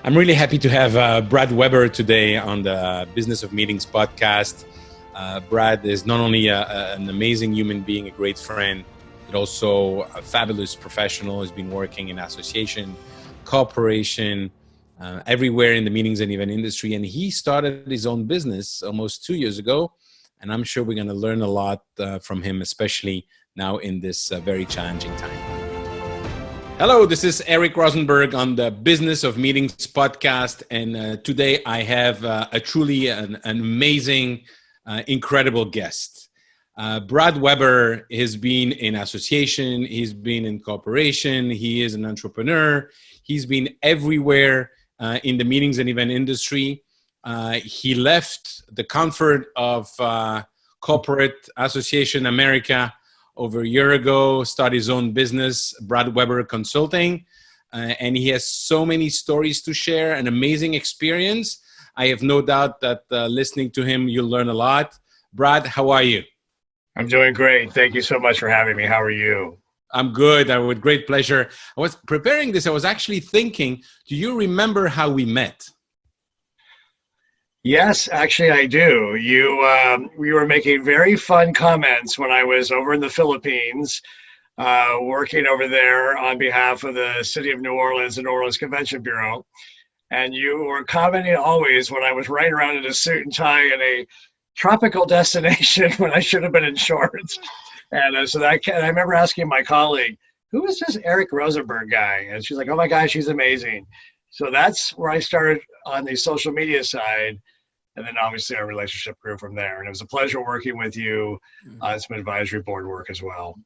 I'm really happy to have Brad Weber today on the Business of Meetings podcast. Brad is not only an amazing human being, a great friend, but also a fabulous professional. He's been working in association, corporation, everywhere in the meetings and event industry. And he started his own business almost 2 years ago. And I'm sure we're going to learn a lot from him, especially now in this very challenging time. Hello, this is Eric Rosenberg on the Business of Meetings podcast. And today I have a truly an amazing, incredible guest. Brad Weber has been in association. He's been in corporation. He is an entrepreneur. He's been everywhere in the meetings and event industry. He left the comfort of corporate association America over a year ago, started his own business, Weaber Consulting, and he has so many stories to share, an amazing experience. I have no doubt that listening to him, you'll learn a lot. Brad, how are you? I'm doing great. Thank you so much for having me. How are you? I'm good. With great pleasure. I was preparing this. I was actually thinking, do you remember how we met? Yes, actually I do. We were making very fun comments when I was over in the Philippines, working over there on behalf of the city of New Orleans, the New Orleans Convention Bureau. And you were commenting always when I was riding around in a suit and tie in a tropical destination when I should have been in shorts. And I remember asking my colleague, who is this Eric Rosenberg guy? And she's like, oh my gosh, he's amazing. So that's where I started on the social media side. And then obviously our relationship grew from there. And it was a pleasure working with you on some advisory board work as well.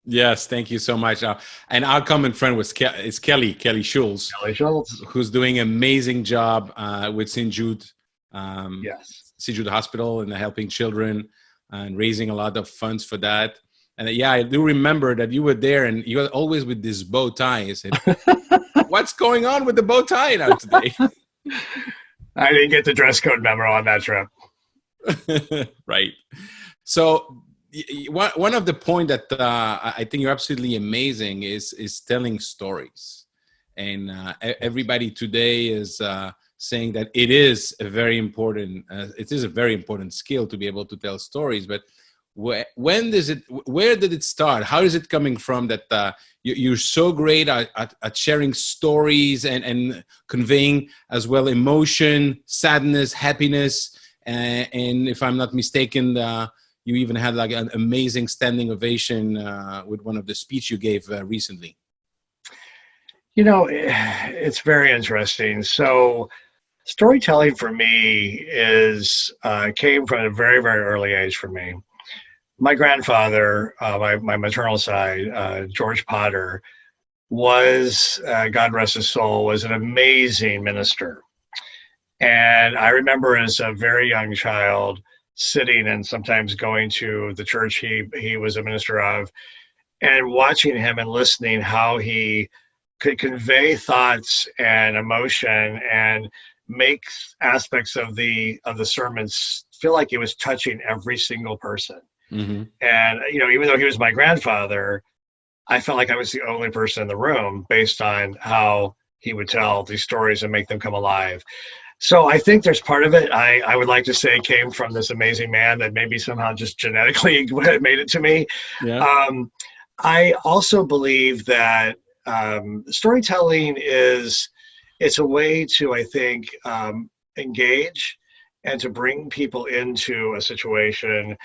Yes, thank you so much. And our common friend is Kelly Schultz. Kelly Schultz. Who's doing an amazing job with St. Jude. Yes. St. Jude Hospital and helping children and raising a lot of funds for that. And I do remember that you were there and you were always with this bow tie. I said, what's going on with the bow tie now today? I didn't get the dress code memo on that trip. Right. So one of the point that I think you're absolutely amazing is telling stories. And everybody today is saying that it is a very important skill to be able to tell stories. But where did it start? How is it coming from that you're so great at sharing stories and conveying as well emotion, sadness, happiness, and if I'm not mistaken, you even had like an amazing standing ovation with one of the speech you gave recently. You know, it's very interesting. So storytelling for me came from a very, very early age for me. My grandfather, my maternal side, George Potter, was, God rest his soul, was an amazing minister. And I remember as a very young child sitting and sometimes going to the church he was a minister of and watching him and listening how he could convey thoughts and emotion and make aspects of the sermons feel like it was touching every single person. Mm-hmm. And, even though he was my grandfather, I felt like I was the only person in the room based on how he would tell these stories and make them come alive. So I think there's part of it I would like to say came from this amazing man that maybe somehow just genetically made it to me. Yeah. I also believe that storytelling it's a way to, I think, engage and to bring people into a situation,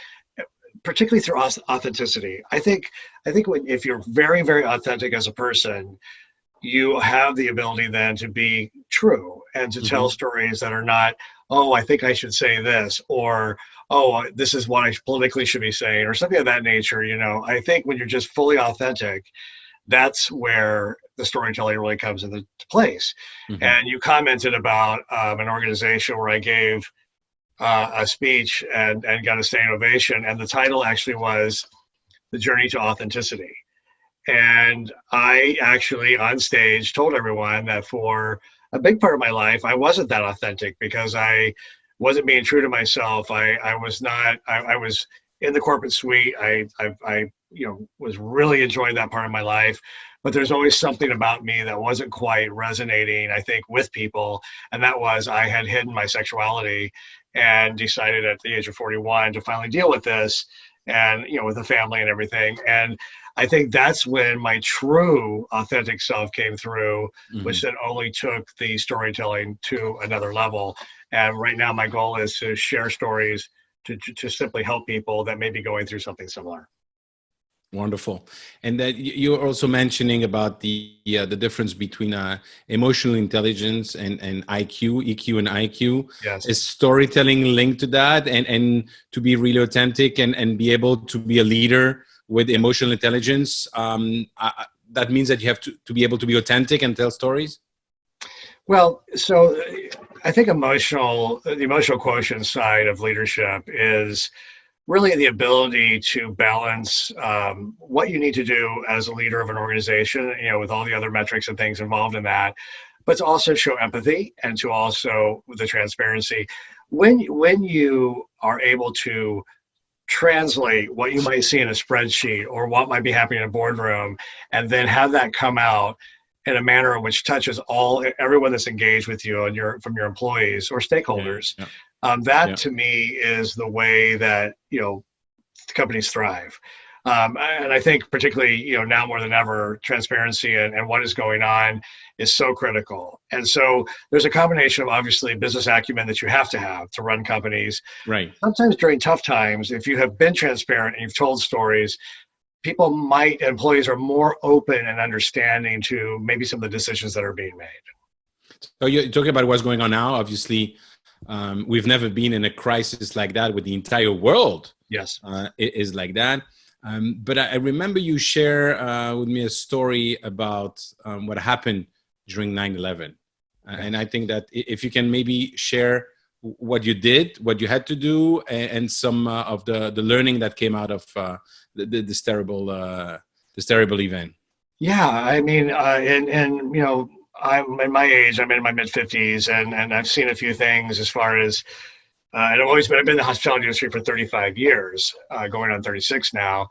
particularly through authenticity. I think if you're very, very authentic as a person, you have the ability then to be true and to tell stories that are not, oh, I think I should say this, or, oh, this is what I politically should be saying, or something of that nature. I think when you're just fully authentic, that's where the storytelling really comes into place. Mm-hmm. And you commented about an organization where I gave a speech and got a standing ovation, and the title actually was The Journey to Authenticity. And I actually on stage told everyone that for a big part of my life I wasn't that authentic because I wasn't being true to myself. I was in the corporate suite. I was really enjoying that part of my life, but there's always something about me that wasn't quite resonating, I think, with people. And that was I had hidden my sexuality and decided at the age of 41 to finally deal with this and, with a family and everything. And I think that's when my true authentic self came through, which then only took the storytelling to another level. And right now my goal is to share stories to simply help people that may be going through something similar. Wonderful. And that you're also mentioning about the difference between emotional intelligence and IQ, EQ and IQ. Yes. Is storytelling linked to that, and to be really authentic and be able to be a leader with emotional intelligence? That means that you have to be able to be authentic and tell stories? Well, so I think the emotional quotient side of leadership is really the ability to balance what you need to do as a leader of an organization, with all the other metrics and things involved in that, but to also show empathy and to also the transparency. When you are able to translate what you might see in a spreadsheet or what might be happening in a boardroom, and then have that come out in a manner which touches everyone that's engaged with you and from your employees or stakeholders. That to me is the way that companies thrive. And I think particularly now more than ever, transparency and what is going on is so critical. And so there's a combination of obviously business acumen that you have to run companies. Right. Sometimes during tough times, if you have been transparent and you've told stories, employees are more open and understanding to maybe some of the decisions that are being made. So you're talking about what's going on now. Obviously, we've never been in a crisis like that with the entire world. Yes. It is like that. But I remember you share with me a story about what happened during 9/11. And I think that if you can maybe share what you did, what you had to do, and some of the learning that came out of this terrible event. Yeah, I mean, I'm in my age. I'm in my mid 50s, and I've seen a few things as far as. And I've been in the hospitality industry for 35 years, going on 36 now.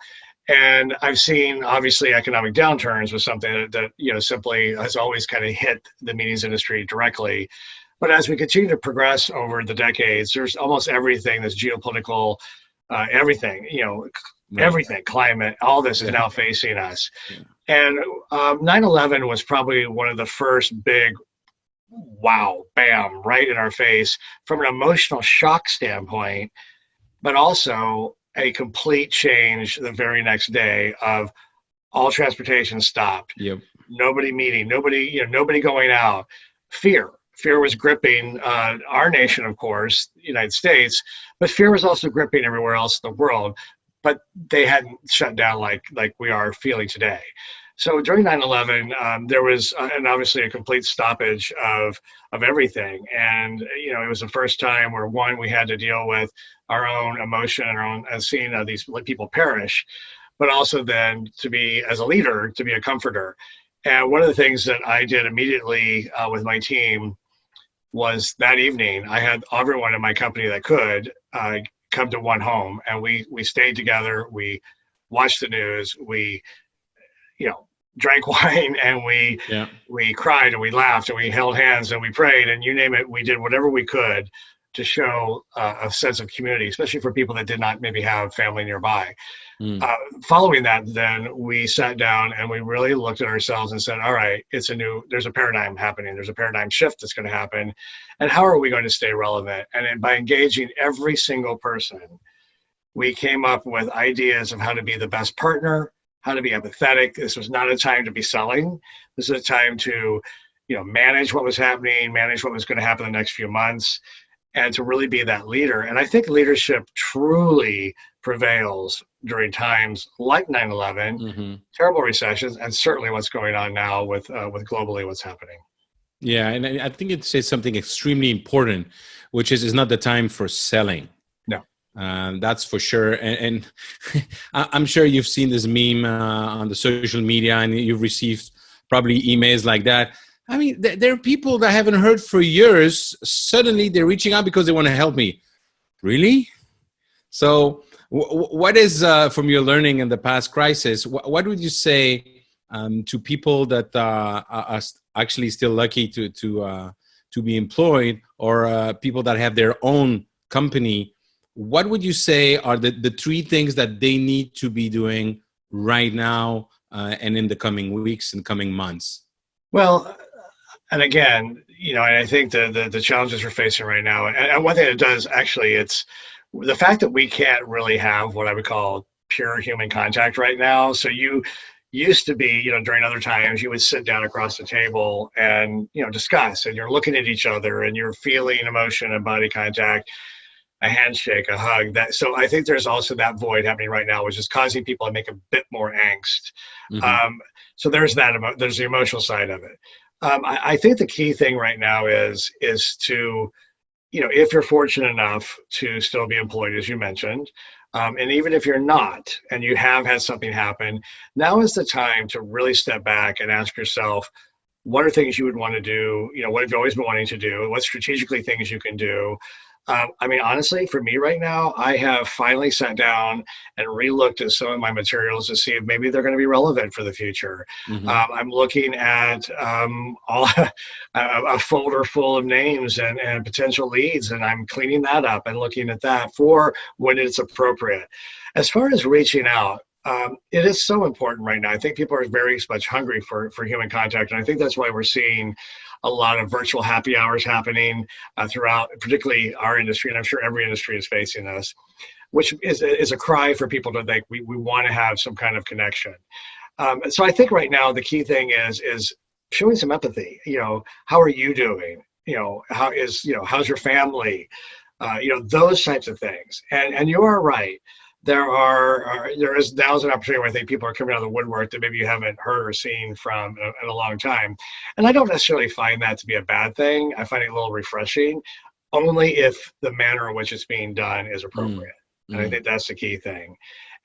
And I've seen obviously economic downturns was something that simply has always kind of hit the meetings industry directly. But as we continue to progress over the decades, there's almost everything that's geopolitical, everything, everything, climate, all this is now facing us. Yeah. And 9/11 was probably one of the first big wow, bam, right in our face from an emotional shock standpoint, but also a complete change the very next day of all transportation stopped. Yep. Nobody meeting, nobody going out. Fear was gripping our nation, of course, the United States, but fear was also gripping everywhere else in the world, but they hadn't shut down like we are feeling today. So during 9/11, there was and obviously a complete stoppage of everything. And, it was the first time where, one, we had to deal with our own emotion and seeing these people perish, but also then to be, as a leader, to be a comforter. And one of the things that I did immediately with my team was that evening, I had everyone in my company that could come to one home, and we stayed together. We watched the news. We drank wine, and we cried, and we laughed, and we held hands, and we prayed, and you name it. We did whatever we could to show a sense of community, especially for people that did not maybe have family nearby. Following that, then we sat down and we really looked at ourselves and said, all right, there's a paradigm happening. There's a paradigm shift that's going to happen. And how are we going to stay relevant? And by engaging every single person, we came up with ideas of how to be the best partner, how to be empathetic. This was not a time to be selling. This is a time to, manage what was happening, manage what was going to happen in the next few months, and to really be that leader. And I think leadership truly prevails during times like 9/11, terrible recessions, and certainly what's going on now with globally what's happening. Yeah, and I think it says something extremely important, which is it's not the time for selling. No. That's for sure. And I'm sure you've seen this meme on the social media, and you've received probably emails like that. I mean, there are people that I haven't heard for years. Suddenly they're reaching out because they want to help me. Really? So what is, from your learning in the past crisis, what would you say to people that are actually still lucky to be employed, or people that have their own company, what would you say are the three things that they need to be doing right now and in the coming weeks and coming months? Well, and again, and I think the challenges we're facing right now, and one thing it does actually, it's the fact that we can't really have what I would call pure human contact right now. So you used to be, during other times, you would sit down across the table and, discuss, and you're looking at each other and you're feeling emotion and body contact, a handshake, a hug. So I think there's also that void happening right now, which is causing people to make a bit more angst. Mm-hmm. So there's that. There's the emotional side of it. I think the key thing right now is to, if you're fortunate enough to still be employed, as you mentioned, and even if you're not, and you have had something happen, now is the time to really step back and ask yourself, what are things you would want to do? What have you always been wanting to do? What strategically things you can do? Honestly, for me right now, I have finally sat down and relooked at some of my materials to see if maybe they're going to be relevant for the future. Mm-hmm. I'm looking at a folder full of names and potential leads, and I'm cleaning that up and looking at that for when it's appropriate. As far as reaching out, it is so important right now. I think people are very much hungry for human contact, and I think that's why we're seeing a lot of virtual happy hours happening throughout, particularly our industry, and I'm sure every industry is facing this, which is a cry for people to think we want to have some kind of connection. So I think right now the key thing is showing some empathy. How are you doing? How's your family? Those types of things. And you are right. There is now an opportunity where I think people are coming out of the woodwork that maybe you haven't heard or seen from in a long time. And I don't necessarily find that to be a bad thing. I find it a little refreshing, only if the manner in which it's being done is appropriate. And I think that's the key thing.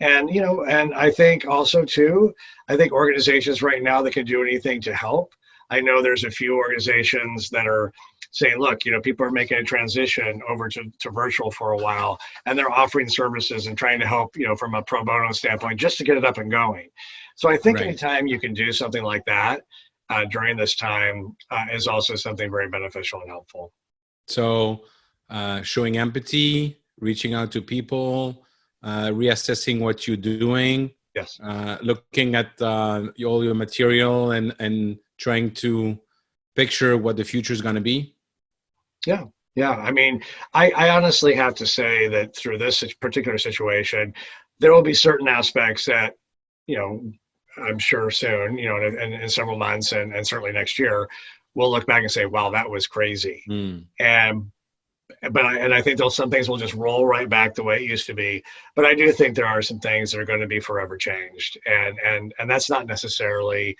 And, and I think also too, I think organizations right now that can do anything to help. I know there's a few organizations that are saying, look, people are making a transition over to virtual for a while, and they're offering services and trying to help, from a pro bono standpoint, just to get it up and going. So I think anytime you can do something like that during this time is also something very beneficial and helpful. So showing empathy, reaching out to people, reassessing what you're doing. Yes. Looking at all your material and trying to picture what the future is going to be. Yeah. I honestly have to say that through this particular situation, there will be certain aspects that, I'm sure soon, in several months and certainly next year, we'll look back and say, wow, that was crazy. But I think some things will just roll right back the way it used to be. But I do think there are some things that are going to be forever changed. And that's not necessarily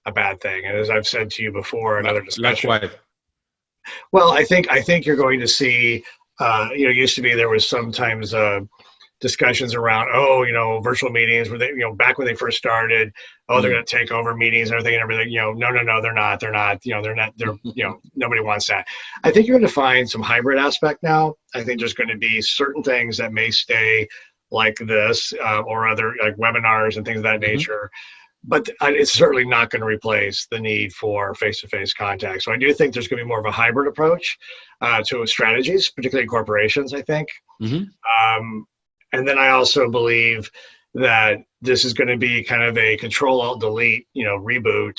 a bad thing. And as I've said to you before in other discussions, well, I think you're going to see, used to be there was sometimes discussions around, virtual meetings where they, back when they first started, they're going to take over meetings and everything. No, they're not. Nobody wants that. I think you're going to find some hybrid aspect now. I think there's going to be certain things that may stay like this or other like webinars and things of that nature. But it's certainly not going to replace the need for face-to-face contact. So I do think there's going to be more of a hybrid approach to strategies, particularly in corporations, I think. And then I also believe that this is going to be kind of a Control-Alt-Delete, reboot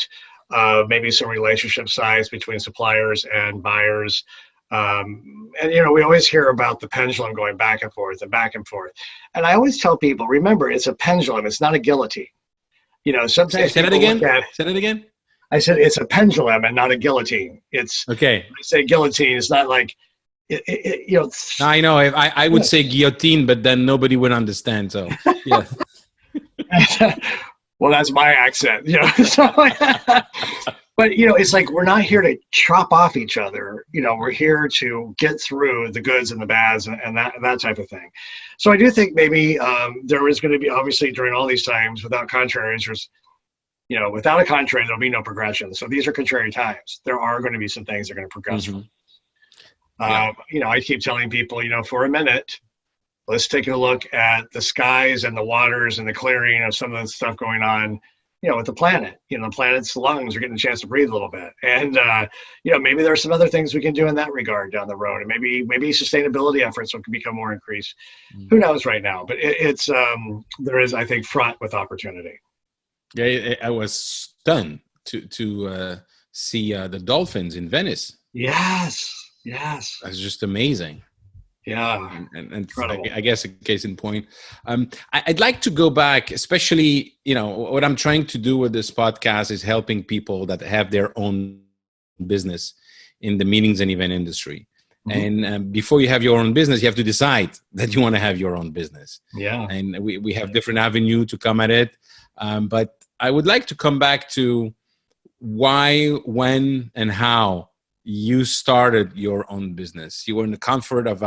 of maybe some relationship size between suppliers and buyers. And, we always hear about the pendulum going back and forth and back and forth. And I always tell people, remember, it's a pendulum. It's not a guillotine. Sometimes say that again. Say that again. I said it's a pendulum and not a guillotine. It's okay. I say guillotine. It's not like I know. I would say guillotine, but then nobody would understand. So yeah. Well, that's my accent. So, but it's like we're not here to chop off each other. We're here to get through the goods and the bads and that type of thing. So I do think maybe there is going to be, obviously during all these times, without contraries, without a contrary, there'll be no progression. So these are contrary times. There are going to be some things that are going to progress. I keep telling people, for a minute, let's take a look at the skies and the waters and the clearing of some of the stuff going on with the planet. The planet's lungs are getting a chance to breathe a little bit, and maybe there's some other things we can do in that regard down the road, and maybe sustainability efforts will become more increased. Who knows right now? But it's there is, I think, fraught with opportunity. Yeah, I was stunned to see the dolphins in Venice. Yes. That's just amazing. Yeah, and I guess a case in point. I'd like to go back, especially, what I'm trying to do with this podcast is helping people that have their own business in the meetings and event industry. Mm-hmm. And before you have your own business, you have to decide that you want to have your own business. Yeah. And we have different avenues to come at it. But I would like to come back to why, when, and how you started your own business. You were in the comfort of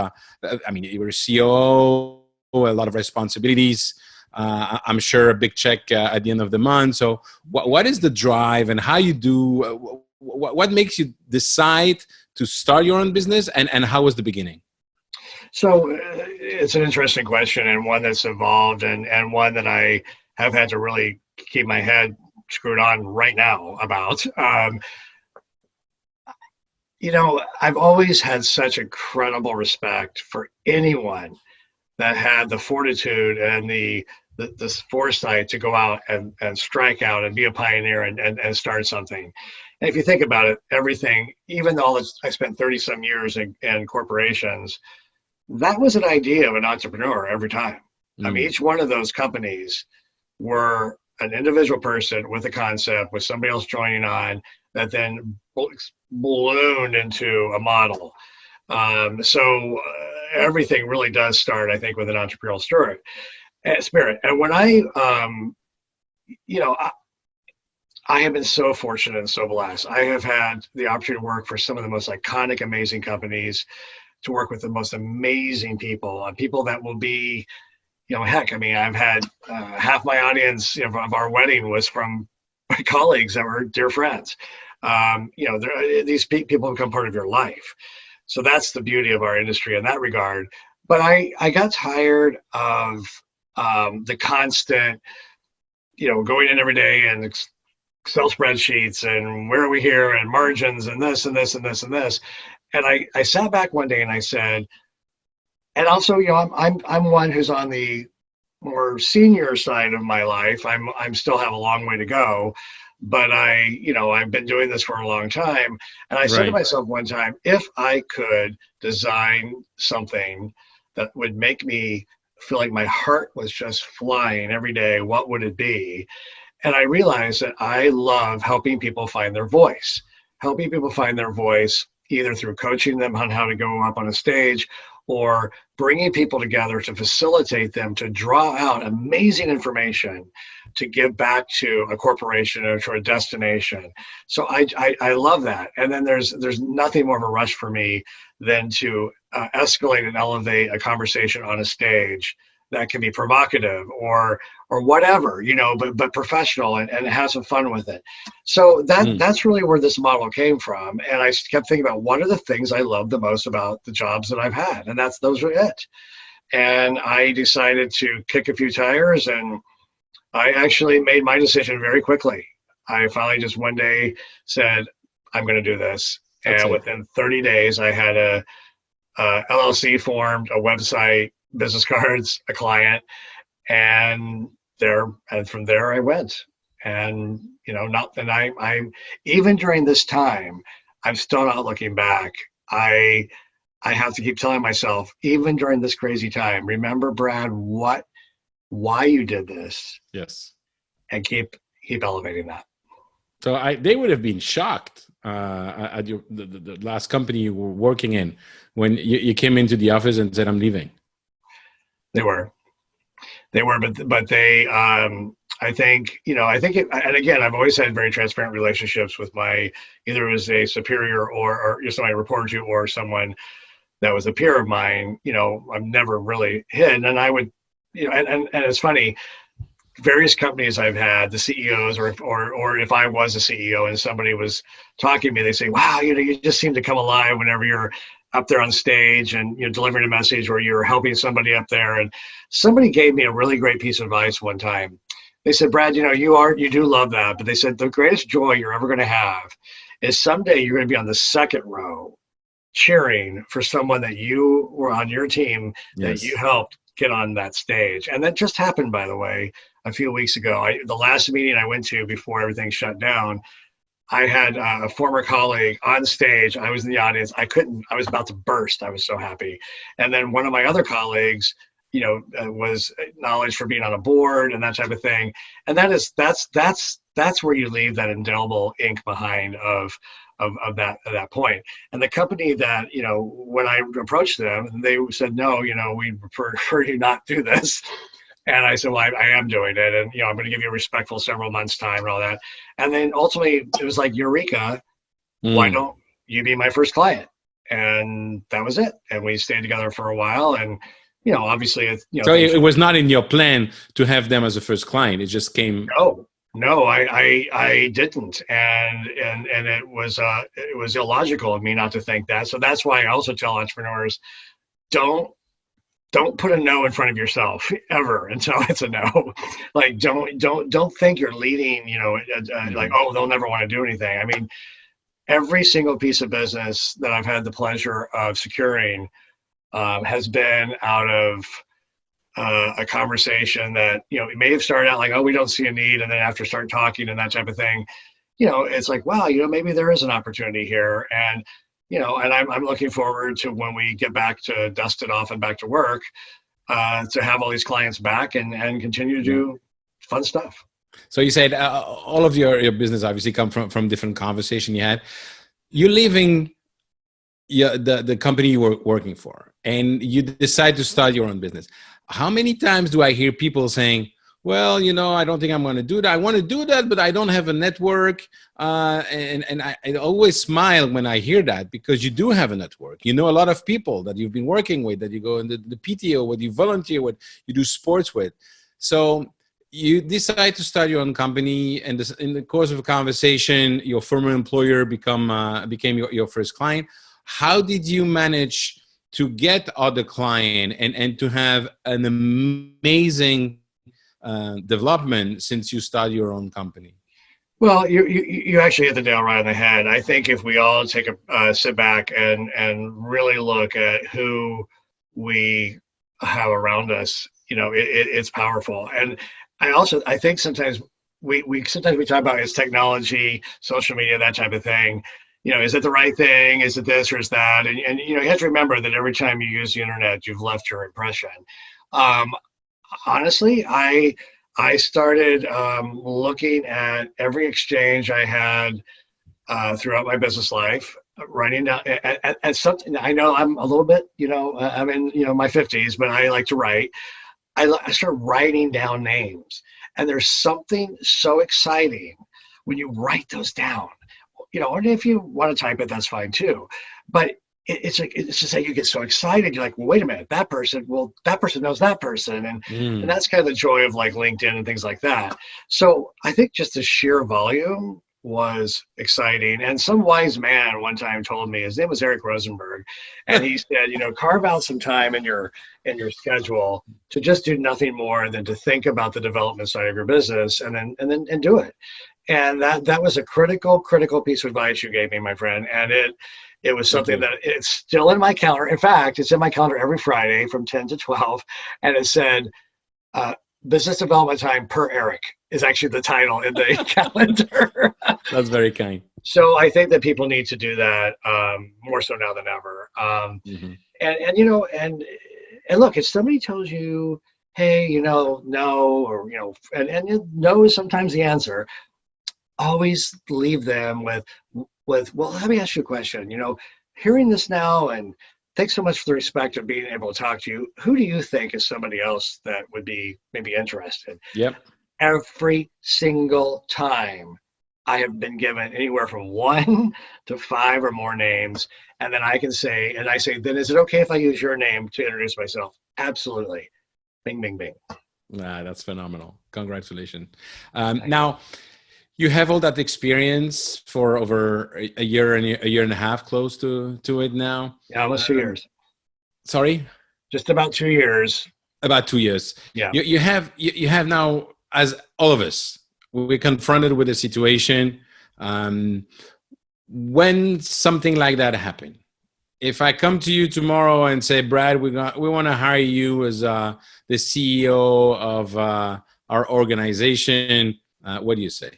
you were a COO, a lot of responsibilities. I'm sure a big check at the end of the month. So what is the drive, and how you do, what makes you decide to start your own business, and how was the beginning? So it's an interesting question, and one that's evolved, and one that I have had to really keep my head screwed on right now about. I've always had such incredible respect for anyone that had the fortitude and the foresight to go out and strike out and be a pioneer and start something. And if you think about it, everything, even though I spent 30 some years in corporations, that was an idea of an entrepreneur every time. I mean, each one of those companies were an individual person with a concept, with somebody else joining on, that then ballooned into a model. So everything really does start, I think, with an entrepreneurial spirit. And when I have been so fortunate and so blessed. I have had the opportunity to work for some of the most iconic, amazing companies, to work with the most amazing people, and people that will be, heck, I mean, I've had half my audience of our wedding was from my colleagues that were dear friends. These people become part of your life. So that's the beauty of our industry in that regard. But I got tired of the constant, going in every day and Excel spreadsheets and where are we here and margins and this and this and this and this. And I sat back one day and I said, and also, I'm one who's on the more senior side of my life. I'm still have a long way to go, but I've been doing this for a long time. And I said to myself one time, if I could design something that would make me feel like my heart was just flying every day, what would it be? And I realized that I love helping people find their voice, either through coaching them on how to go up on a stage, or bringing people together to facilitate them to draw out amazing information to give back to a corporation or to a destination. So I love that. And then there's nothing more of a rush for me than to escalate and elevate a conversation on a stage that can be provocative or whatever, but professional and have some fun with it. So that's really where this model came from. And I kept thinking about what are the things I love the most about the jobs that I've had. And those are it. And I decided to kick a few tires, and I actually made my decision very quickly. I finally just one day said, I'm going to do this. And within 30 days, I had a LLC formed, a website, business cards, a client, and from there I went. And I'm even during this time, I'm still not looking back. I have to keep telling myself, even during this crazy time, remember, Brad, why you did this. Yes. And keep elevating that. So they would have been shocked at the last company you were working in when you came into the office and said, I'm leaving. They were, but they, I think, and again, I've always had very transparent relationships with either it was a superior or somebody I reported to or someone that was a peer of mine. I've never really hid. And I would, and it's funny, various companies I've had, the CEOs, or if I was a CEO and somebody was talking to me, they say, wow, you just seem to come alive whenever you're up there on stage and you're delivering a message or you're helping somebody up there. And somebody gave me a really great piece of advice one time. They said, Brad, you do love that, but they said the greatest joy you're ever going to have is someday you're going to be on the second row cheering for someone that you were on your team that you Yes. helped get on that stage. And that just happened, by the way, a few weeks ago. The last meeting I went to before everything shut down, I had a former colleague on stage. I was in the audience. I was about to burst. I was so happy. And then one of my other colleagues, was acknowledged for being on a board and that type of thing. And that's where you leave that indelible ink behind of that point. And the company that, when I approached them, they said, no, we prefer you not do this. And I said, well, I am doing it. And, I'm going to give you a respectful several months time and all that. And then ultimately it was like, Eureka, why Mm. don't you be my first client? And that was it. And we stayed together for a while. And, obviously, So things. it was not in your plan to have them as a first client. It just came. No, I didn't. And it was illogical of me not to think that. So that's why I also tell entrepreneurs, don't put a no in front of yourself ever until it's a no. Like don't think you're leading, like, oh, they'll never want to do anything. I mean, every single piece of business that I've had the pleasure of securing has been out of a conversation that, it may have started out like, oh, we don't see a need. And then after start talking and that type of thing, it's like, wow, maybe there is an opportunity here. And, and I'm looking forward to when we get back to dust it off and back to work, to have all these clients back and continue to do fun stuff. So you said all of your business obviously come from different conversation you had. You're leaving the company you were working for, and you decide to start your own business. How many times do I hear people saying, well, I don't think I'm going to do that. I want to do that, but I don't have a network. And I always smile when I hear that, because you do have a network. You know a lot of people that you've been working with, that you go in the PTO with, you volunteer with, you do sports with. So you decide to start your own company, and in the course of a conversation, your former employer became your first client. How did you manage to get other client and to have an amazing development since you started your own company? Well, you actually hit the nail right on the head. I think if we all take a sit back and really look at who we have around us, it's powerful. And I think sometimes we talk about it's technology, social media, that type of thing. Is it the right thing? Is it this or is that? And you have to remember that every time you use the internet, you've left your impression. Honestly, I started looking at every exchange I had throughout my business life, writing down at something. I know I'm a little bit, I'm in my 50s, but I like to write. I started writing down names, and there's something so exciting when you write those down. Or if you want to type it, that's fine too. But it's just like you get so excited. You're like, well, wait a minute, that person knows that person. And that's kind of the joy of like LinkedIn and things like that. So I think just the sheer volume was exciting. And some wise man one time told me, his name was Eric Rosenberg, and he said, carve out some time in your schedule to just do nothing more than to think about the development side of your business, and then do it. And that was a critical piece of advice you gave me, my friend. And it was something that it's still in my calendar. In fact, it's in my calendar every Friday from 10 to 12. And it said, business development time per Eric is actually the title in the calendar. That's very kind. So I think that people need to do that more so now than ever. And look, if somebody tells you, hey, no, or, and no is sometimes the answer, always leave them with, well, let me ask you a question. Hearing this now, and thanks so much for the respect of being able to talk to you. Who do you think is somebody else that would be maybe interested? Yep. Every single time I have been given anywhere from 1 to 5 or more names. And then I say, then is it okay if I use your name to introduce myself? Absolutely. Bing, bing, bing. That's phenomenal. Congratulations. Now, you have all that experience for over a year and a half, close to it now. Yeah, almost 2 years. Sorry? Just about 2 years. About 2 years. Yeah. You have now as all of us, we're confronted with a situation. When something like that happened, if I come to you tomorrow and say, Brad, we want to hire you as the CEO of our organization, what do you say?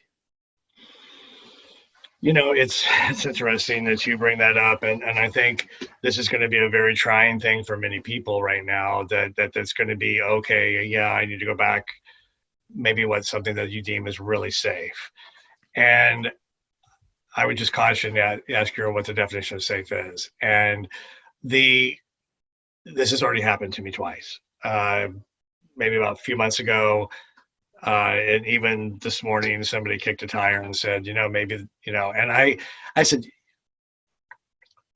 It's interesting that you bring that up, and I think this is going to be a very trying thing for many people right now. That's going to be okay. Yeah, I need to go back. Maybe what's something that you deem is really safe, and I would just caution that ask you what the definition of safe is. And this has already happened to me twice. Maybe about a few months ago, and even this morning, somebody kicked a tire and said, maybe, and I said,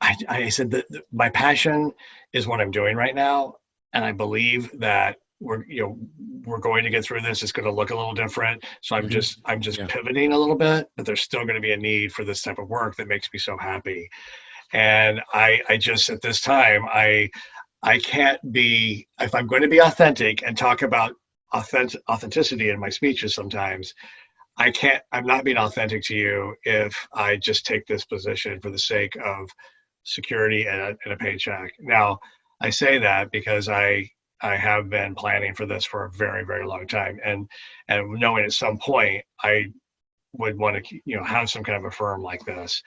I said that my passion is what I'm doing right now, and I believe that we're going to get through this. It's going to look a little different. So I'm just pivoting a little bit, but there's still going to be a need for this type of work that makes me so happy. And I just, at this time, I can't be, if I'm going to be authentic and talk about authenticity in my speeches sometimes, I'm not being authentic to you if I just take this position for the sake of security and a paycheck. Now, I say that because I have been planning for this for a very, very long time, and knowing at some point I would want to, have some kind of a firm like this.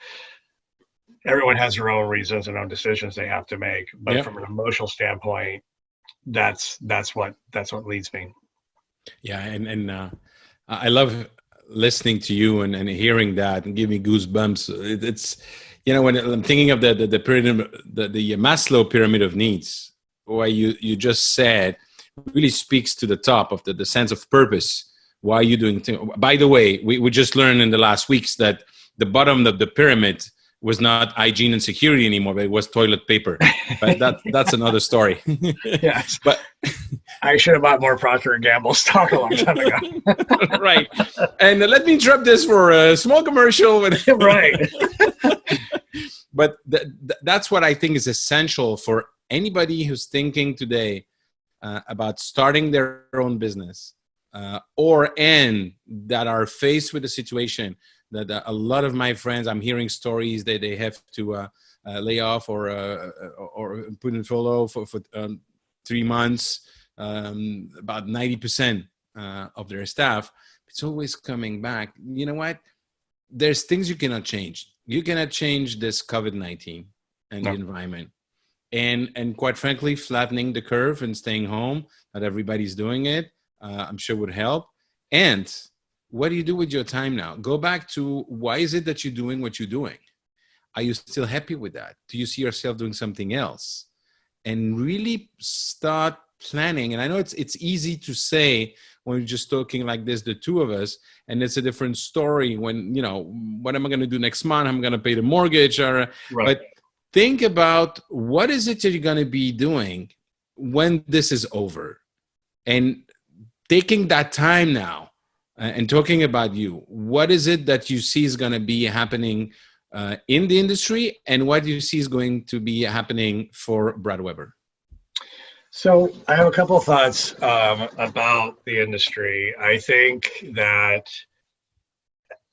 Everyone has their own reasons and own decisions they have to make, but from an emotional standpoint, that's what leads me. Yeah, and I love listening to you and hearing that and giving me goosebumps. It's when I'm thinking of the pyramid, the Maslow pyramid of needs, what you just said really speaks to the top of the sense of purpose. Why are you doing things? By the way, we just learned in the last weeks that the bottom of the pyramid was not hygiene and security anymore, but it was toilet paper. But that's another story. Yes. But I should have bought more Procter & Gamble stock a long time ago. Right. And let me interrupt this for a small commercial. Right. But that's what I think is essential for anybody who's thinking today about starting their own business and that are faced with a situation that a lot of my friends, I'm hearing stories that they have to lay off or put in furlough for 3 months, about 90% of their staff. It's always coming back. You know what? There's things you cannot change. You cannot change this COVID-19 and the environment. And quite frankly, flattening the curve and staying home, not everybody's doing it, I'm sure would help. And what do you do with your time now? Go back to why is it that you're doing what you're doing? Are you still happy with that? Do you see yourself doing something else? And really start planning. And I know it's easy to say when we're just talking like this, the two of us, and it's a different story when, what am I going to do next month? I'm going to pay the mortgage. Right. But think about what is it that you're going to be doing when this is over, and taking that time now and talking about you. What is it that you see is going to be happening in the industry, and what do you see is going to be happening for Brad Weber? So I have a couple of thoughts about the industry. I think that,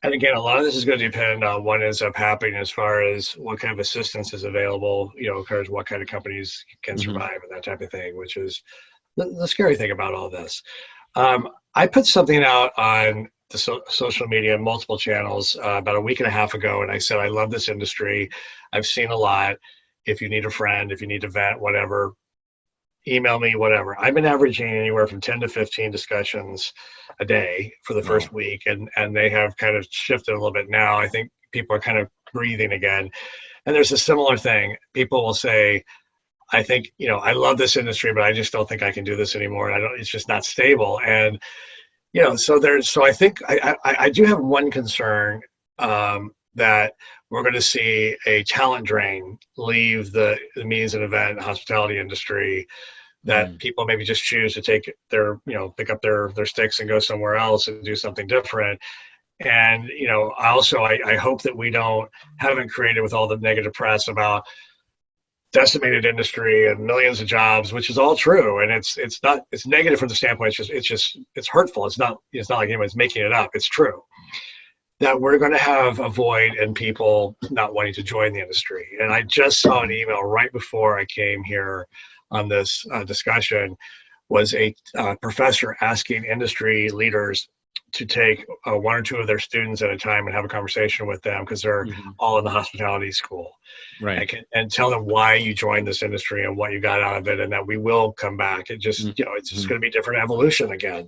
and again, a lot of this is going to depend on what ends up happening as far as what kind of assistance is available, as far as what kind of companies can survive and that type of thing, which is the scary thing about all this. I put something out on the social media, multiple channels, about a week and a half ago, and I said, I love this industry. I've seen a lot. If you need a friend, if you need to vent, whatever, email me, whatever. I've been averaging anywhere from 10 to 15 discussions a day for the first week, and they have kind of shifted a little bit now. I think people are kind of breathing again. And there's a similar thing. People will say, I think, I love this industry, but I just don't think I can do this anymore. And it's just not stable. And, so I think I do have one concern, that we're going to see a talent drain leave the meetings and event hospitality industry, that people maybe just choose to take their, pick up their sticks and go somewhere else and do something different. And, I hope that we haven't created with all the negative press about decimated industry and millions of jobs, which is all true. And it's negative from the standpoint. It's hurtful. It's not like anyone's making it up. It's true that we're going to have a void in people not wanting to join the industry. And I just saw an email right before I came here on this discussion, was a professor asking industry leaders to take one or two of their students at a time and have a conversation with them, because they're all in the hospitality school, Right. and tell them why you joined this industry and what you got out of it, and that we will come back. It's just going to be different evolution again.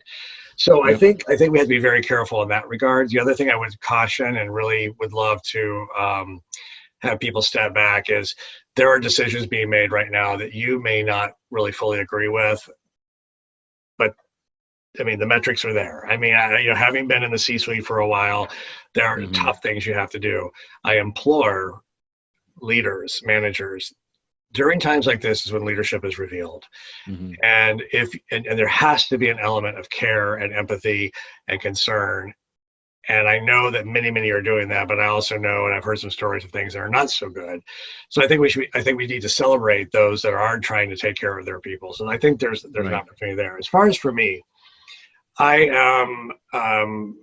So I think we have to be very careful in that regard. The other thing I would caution and really would love to have people step back is, there are decisions being made right now that you may not really fully agree with, but I mean, the metrics are there. I mean, having been in the C-suite for a while, there are tough things you have to do. I implore leaders, managers, during times like this is when leadership is revealed. And there has to be an element of care and empathy and concern. And I know that many are doing that, but I also know, and I've heard some stories of things that are not so good. So I think we need to celebrate those that are trying to take care of their people. So I think there's an opportunity there. As far as for me, I am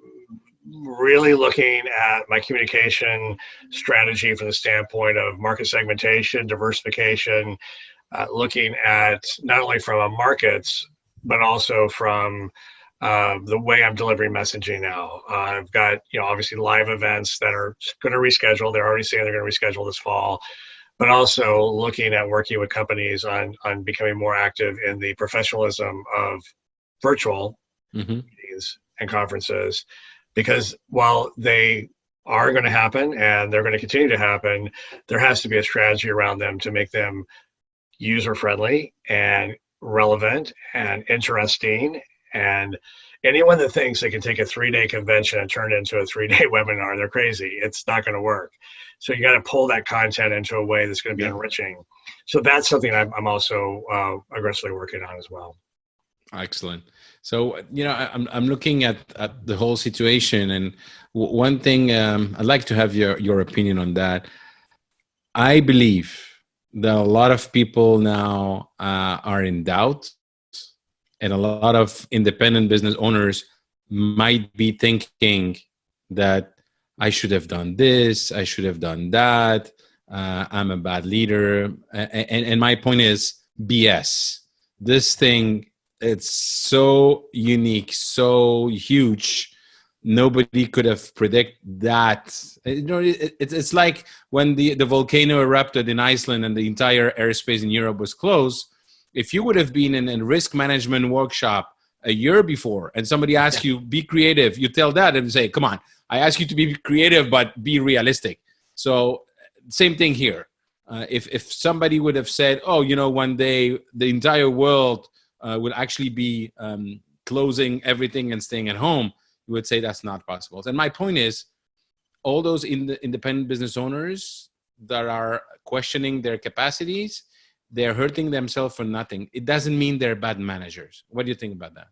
really looking at my communication strategy from the standpoint of market segmentation, diversification, looking at not only from a markets, but also from the way I'm delivering messaging now. I've got, obviously live events that are going to reschedule. They're already saying they're going to reschedule this fall, but also looking at working with companies on becoming more active in the professionalism of virtual meetings and conferences, because while they are going to happen and they're going to continue to happen, there has to be a strategy around them to make them user friendly and relevant and interesting. And anyone that thinks they can take a 3-day convention and turn it into a 3-day webinar, they're crazy. It's not going to work. So you got to pull that content into a way that's going to be enriching. So that's something I'm also aggressively working on as well. Excellent. So, I'm looking at the whole situation, and one thing I'd like to have your opinion on that. I believe that a lot of people now are in doubt, and a lot of independent business owners might be thinking that I should have done this, I should have done that, I'm a bad leader. And my point is BS. This thing, it's so unique, so huge. Nobody could have predicted that. It's like when the volcano erupted in Iceland and the entire airspace in Europe was closed. If you would have been in a risk management workshop a year before and somebody asks you, be creative, you tell that and say, come on, I ask you to be creative, but be realistic. So same thing here. If somebody would have said, one day the entire world would actually be closing everything and staying at home, you would say that's not possible. And my point is, all those independent business owners that are questioning their capacities, they're hurting themselves for nothing. It doesn't mean they're bad managers. What do you think about that?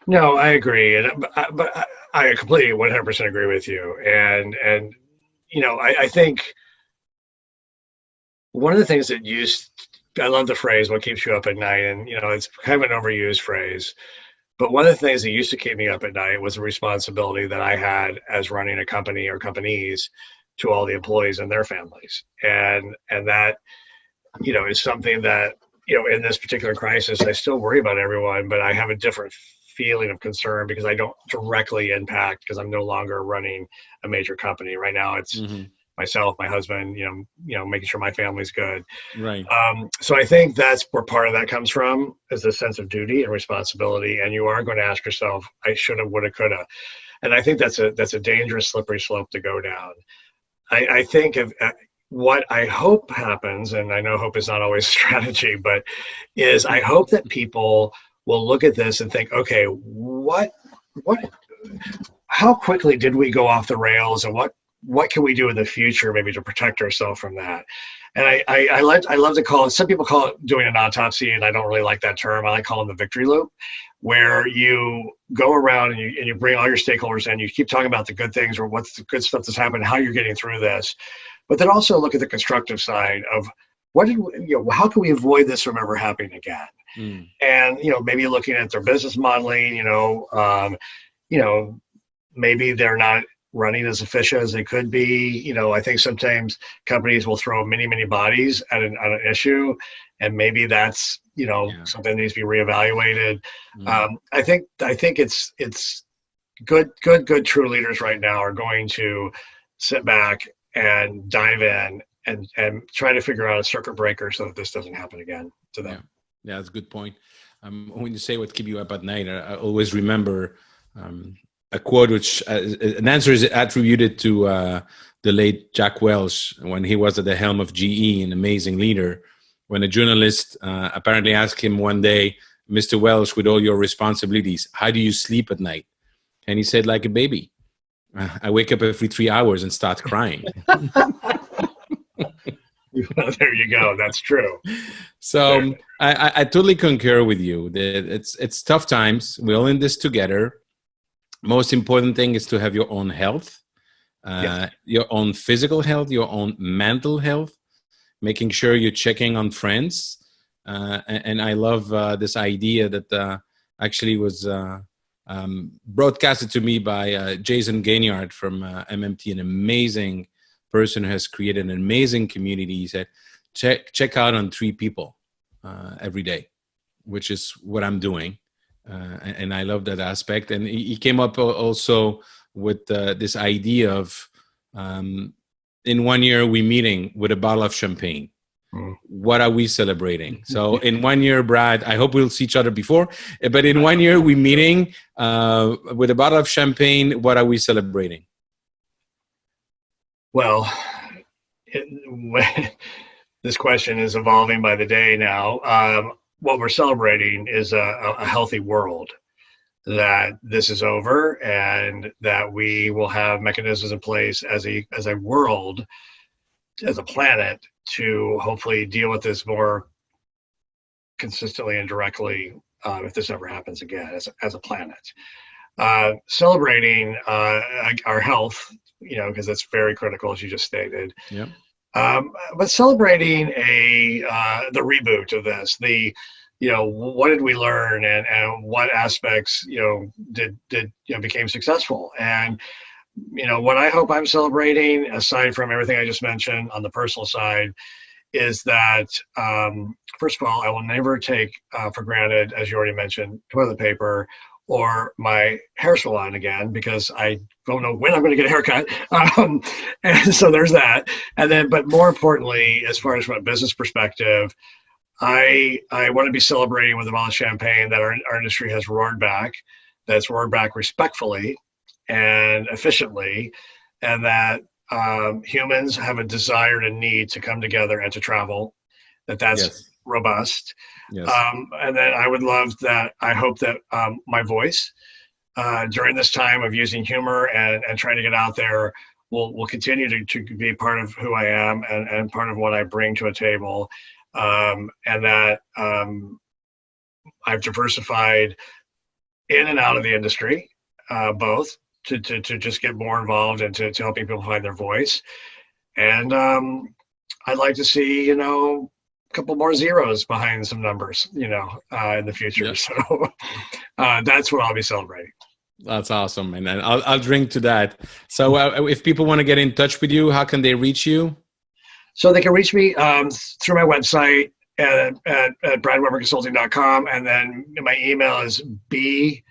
No, I agree. But I completely 100% agree with you. And I think one of the things that I love the phrase, what keeps you up at night? And, it's kind of an overused phrase. But one of the things that used to keep me up at night was the responsibility that I had as running a company or companies to all the employees and their families. And that, is something that, in this particular crisis, I still worry about everyone, but I have a different feeling of concern because I don't directly impact, because I'm no longer running a major company. Right now it's myself, my husband, making sure my family's good. Right. So I think that's where part of that comes from, is the sense of duty and responsibility. And you are going to ask yourself, I should have, would have, could have. And I think that's a dangerous, slippery slope to go down. I think of what I hope happens, and I know hope is not always a strategy, but is I hope that people will look at this and think, okay, how quickly did we go off the rails, and what can we do in the future maybe to protect ourselves from that? And I love to call it, some people call it doing an autopsy, and I don't really like that term. I like calling the victory loop, where you go around and you bring all your stakeholders in, you keep talking about the good things or what's the good stuff that's happened, how you're getting through this, but then also look at the constructive side of how can we avoid this from ever happening again? Mm. And, maybe looking at their business modeling, you know, maybe they're not running as efficient as they could be. I think sometimes companies will throw many, many bodies at an issue, and maybe that's, Yeah. something that needs to be reevaluated. Mm. I think it's good true leaders right now are going to sit back and dive in and try to figure out a circuit breaker so that this doesn't happen again to Yeah. them. Yeah, that's a good point. When you say what keep you up at night, I always remember a quote, which an answer is attributed to the late Jack Welch when he was at the helm of GE, an amazing leader. When a journalist apparently asked him one day, "Mr. Welch, with all your responsibilities, how do you sleep at night?" And he said, "Like a baby. I wake up every 3 hours and start crying." There you go. That's true. So I totally concur with you that it's tough times. We're all in this together. Most important thing is to have your own health, Yes. your own physical health, your own mental health, making sure you're checking on friends. And I love this idea that actually was broadcasted to me by Jason Gaignard from MMT, an amazing person who has created an amazing community. He said, check out on 3 people every day, which is what I'm doing. And I love that aspect. And he came up also with this idea of in 1 year we meeting with a bottle of champagne. What are we celebrating? So in 1 year, Brad, I hope we'll see each other before, but in 1 year we meeting with a bottle of champagne. What are we celebrating? Well, this question is evolving by the day now. What we're celebrating is a healthy world, that this is over and that we will have mechanisms in place as a world, as a planet, to hopefully deal with this more consistently and directly if this ever happens again as a planet. Celebrating our health, because that's very critical, as you just stated. Yeah. But celebrating the reboot of this, what did we learn, and what aspects did became successful. And what I hope I'm celebrating, aside from everything I just mentioned on the personal side, is that first of all, I will never take for granted, as you already mentioned, toilet paper or my hair salon again, because I don't know when I'm going to get a haircut. And so there's that. And then, but more importantly, as far as from a business perspective, I want to be celebrating with a bottle of champagne that our industry has roared back, that's roared back respectfully and efficiently, and that humans have a desire and a need to come together and to travel, that's Yes. robust. Yes. And then I hope that my voice during this time of using humor and trying to get out there will continue to be part of who I am and part of what I bring to a table. And that I've diversified in and out of the industry, both to just get more involved and to helping people find their voice. And I'd like to see, a couple more zeros behind some numbers, in the future. Yep. So that's what I'll be celebrating. That's awesome. And I'll drink to that. So if people want to get in touch with you, how can they reach you? So they can reach me through my website at bradweberconsulting.com. And then my email is brad@bwea,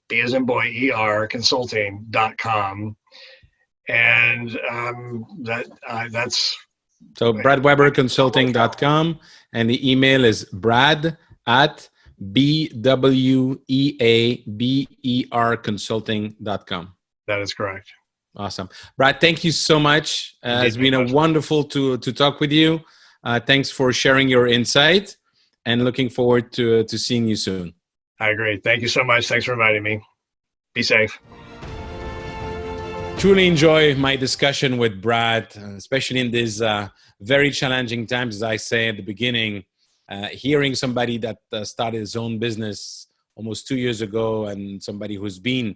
B as in boy, ER, consulting.com. And that's... So bradweberconsulting.com. And the email is brad@bweaberconsulting.com. That is correct. Awesome. Brad, thank you so much. It's been a wonderful to talk with you. Thanks for sharing your insight, and looking forward to seeing you soon. I agree. Thank you so much. Thanks for inviting me. Be safe. Truly enjoy my discussion with Brad, especially in these very challenging times. As I say at the beginning, hearing somebody that started his own business almost 2 years ago, and somebody who's been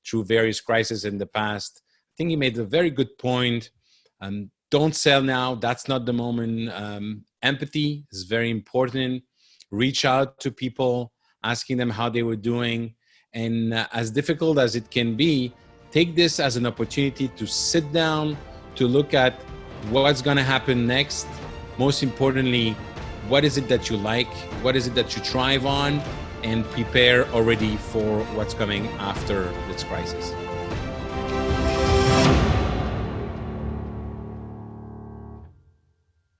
through various crises in the past, I think he made a very good point Don't sell now. That's not the moment. Empathy is very important. Reach out to people, asking them how they were doing. And as difficult as it can be, take this as an opportunity to sit down, to look at what's going to happen next. Most importantly, what is it that you like? What is it that you thrive on? And prepare already for what's coming after this crisis.